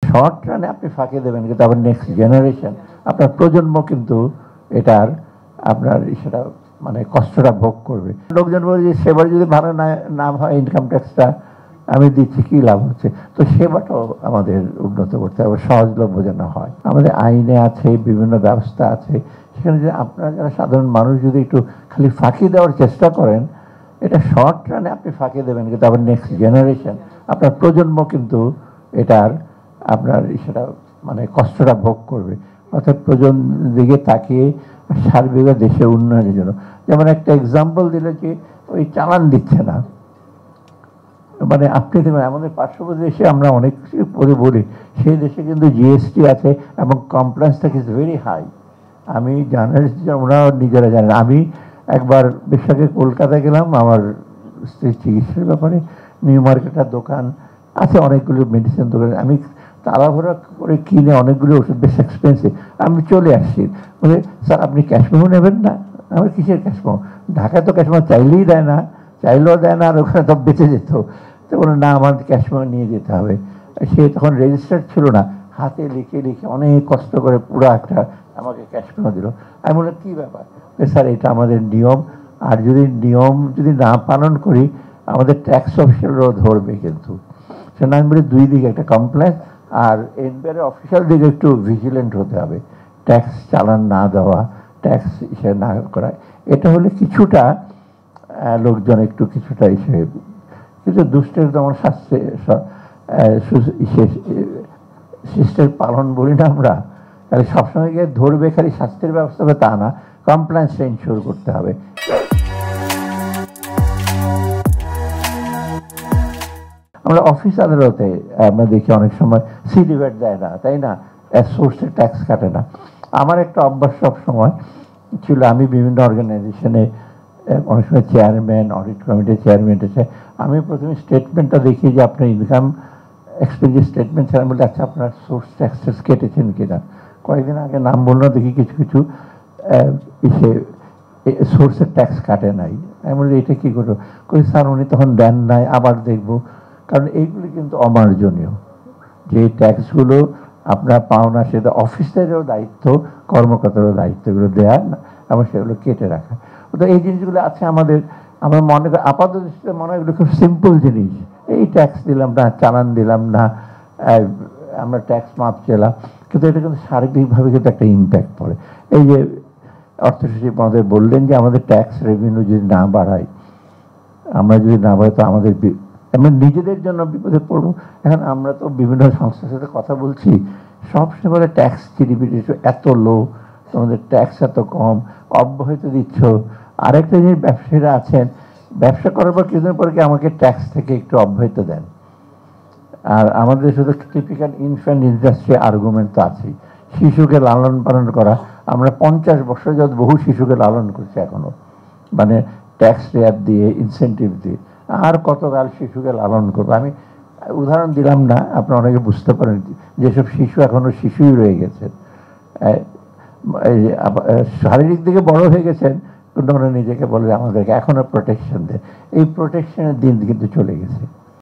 Short রানে আপনি ফাঁকি দেবেন, কিন্তু আবার নেক্সট জেনারেশন, আপনার প্রজন্ম কিন্তু এটার আপনার সেটা মানে কষ্টটা ভোগ করবে। লোকজন বলে যে সেবার যদি ভালো না হয়, ইনকাম ট্যাক্সটা আমি দিচ্ছি, কী লাভ হচ্ছে? তো সেবাটাও আমাদের উন্নত করতে হবে, সহজলভ্য যেন হয়। আমাদের আইনে আছে, বিভিন্ন ব্যবস্থা আছে, সেখানে যে আপনারা যারা সাধারণ মানুষ যদি একটু খালি ফাঁকি দেওয়ার চেষ্টা করেন, এটা শর্ট রানে আপনি ফাঁকি দেবেন, কিন্তু আবার নেক্সট জেনারেশন, আপনার প্রজন্ম কিন্তু এটার আপনার সেটা মানে কষ্টটা ভোগ করবে। অর্থাৎ প্রজন্ম দিকে তাকিয়ে সার্বিক দেশের উন্নয়নের জন্য, যেমন একটা এক্সাম্পল দিলে যে ওই চালান দিচ্ছে না, মানে আপনি দেখবেন আমাদের পার্শ্ববর্তী দেশে আমরা অনেক কিছু পরে বলি, সেই দেশে কিন্তু জিএসটি আছে এবং কমপ্লায়েন্সটা ইজ ভেরি হাই। আমি জার্নালিস্ট, ওনারা নিজেরা জানেন। আমি একবার বেশ আগে কলকাতায় গেলাম আমার স্ত্রীর চিকিৎসার ব্যাপারে। নিউ মার্কেটের দোকান আছে, অনেকগুলো মেডিসিন দোকান। আমি তাড়াহুড়া করে কিনে অনেকগুলো ওষুধ, বেশ এক্সপেন্সিভ। আমি চলে আসছি, বলে স্যার আপনি ক্যাশ মেমো নেবেন না? আমার কিসের ক্যাশ মেমো? ঢাকায় তো ক্যাশ মেমো চাইলেই দেয় না, চাইলেও দেয় না, আর ওখানে তো বেঁচে যেত। তো বলে না, আমার ক্যাশ মেমো নিয়ে যেতে হবে। সে তখন রেজিস্টার্ড ছিল না, হাতে লিখে লিখে অনেক কষ্ট করে পুরো একটা আমাকে ক্যাশ মেমো দিল। আমি বললাম কী ব্যাপার? স্যার এটা আমাদের নিয়ম, আর যদি নিয়ম যদি না পালন করি আমাদের ট্যাক্স অফিসাররাও ধরবে কিন্তু। সেটা আমি বলি দুই দিকে, একটা কমপ্লেন আর এনবিআর অফিসিয়াল দিকে একটু ভিজিলেন্ট হতে হবে, ট্যাক্স চালান না দেওয়া, ট্যাক্স ইসে না করা। এটা হলে কিছুটা লোকজন একটু কিছুটা ইসে, কিন্তু দুষ্টের যেমন শাস্ত্রে শিষ্টের পালন বলি না আমরা, তাহলে সবসময় গিয়ে ধরবে খালি শাস্তির ব্যবস্থা হবে তা না, কমপ্লায়েন্সটা ইনশিওর করতে হবে। আমরা অফিস আদালতে আমরা দেখি অনেক সময় সিডিভেট দেয় না, তাই না? সোর্সের ট্যাক্স কাটে না। আমার একটা অভ্যাস সব সময় ছিল, আমি বিভিন্ন অর্গানাইজেশনে অনেক সময় চেয়ারম্যান, অডিট কমিটির চেয়ারম্যান এসে আমি প্রথমে স্টেটমেন্টটা দেখি যে আপনার ইনকাম এক্সপেন্ডিচার স্টেটমেন্ট ছাড়া, বলতে আচ্ছা আপনার সোর্স ট্যাক্সেস কেটেছেন কিনা। কয়েকদিন আগে নাম বললো, দেখি কিছু কিছু ইসে সোর্সের ট্যাক্স কাটে নাই। আমি বলি এটা কী করবো? কই স্যার উনি তখন দেন নাই, আবার দেখবো। কারণ এইগুলি কিন্তু অমার্জনীয়, যে ট্যাক্সগুলো আপনার পাওনা, সেটা অফিসেরও দায়িত্ব, কর্মকর্তারও দায়িত্ব এগুলো দেওয়ার এবং সেগুলো কেটে রাখা। তো এই জিনিসগুলো আছে আমাদের। আমরা মনে করি আপাত দৃষ্টিতে মনে হয় এগুলো খুব সিম্পল জিনিস, এই ট্যাক্স দিলাম না, চালান দিলাম না, আমরা ট্যাক্স মাপ চেলাম, কিন্তু এটা কিন্তু সার্বিকভাবে কিন্তু একটা ইম্প্যাক্ট পড়ে। এই যে অর্থসচিব আমাদের বললেন যে আমাদের ট্যাক্স রেভিনিউ যদি না বাড়াই, আমরা যদি না বাড়াই তো আমাদের আমরা নিজেদের জন্য বিপদে পড়বো। এখন আমরা তো বিভিন্ন সংস্থার সাথে কথা বলছি, সবসময় বলে ট্যাক্স জিডিপি এত লো, তোমাদের ট্যাক্স এত কম, অব্যাহত দিচ্ছ। আরেকটা জিনিস, ব্যবসায়ীরা আছেন, ব্যবসা করার পর কিছুদিন পরে কি আমাকে ট্যাক্স থেকে একটু অব্যাহত দেন। আর আমাদের শুধু টিপিক্যাল ইনফ্যান্ট ইন্ডাস্ট্রি আর্গুমেন্ট তো আছেই। শিশুকে লালন পালন করা, আমরা 50 বছর যাবত বহু শিশুকে লালন করছি এখনো, মানে ট্যাক্স রেয়ার দিয়ে, ইনসেন্টিভ দিয়ে। আর কতকাল শিশুকে লালন করবো? আমি উদাহরণ দিলাম না, আপনারা অনেকে বুঝতে পারেন যেসব শিশু এখনো শিশুই রয়ে গেছেন, শারীরিক দিকে বড় হয়ে গেছেন, কিন্তু ওরা নিজেকে বলে আমাদেরকে এখনো প্রোটেকশন দেয়। এই প্রোটেকশনের দিন কিন্তু চলে গেছে।